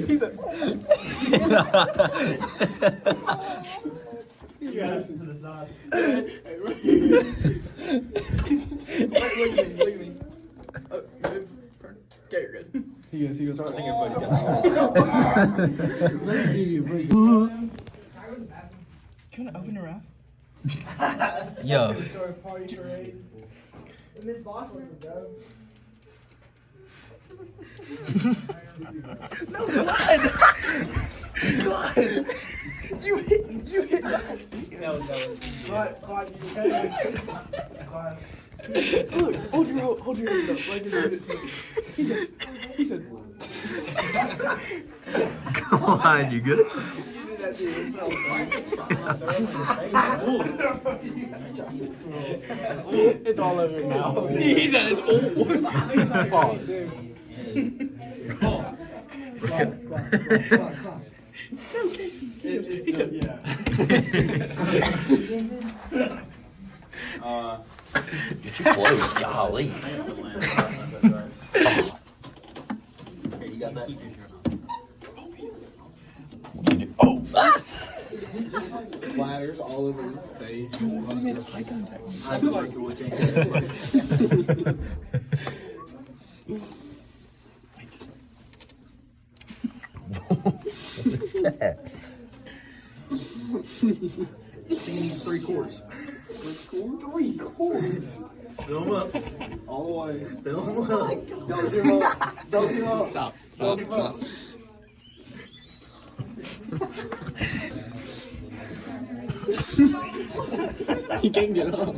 He's a. You gotta listen to the side. Hey, look at me. Oh, good. Okay, you're good. He goes. I think everybody Let me do you, please. Can I open your mouth? Yo. Miss Bosch wants to go. No, God! You hit that. No. Clyde, you okay? Clyde. Look, hold your hand up. Like he said. Come on, you good? You did that to yourself. It's all over now. He said it's old. Pause. No, Casey. He said, You're too close, golly. Oh. Here, you got that? Oh! Ah! Just splatters all over his face. I'm sorry to look at. What's that? Sing these 3 chords. 3 chords. Fill them up. All the way. Fill them up. Don't give up. Don't give up. Stop. Don't give up. He can't get up.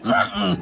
Uh-uh.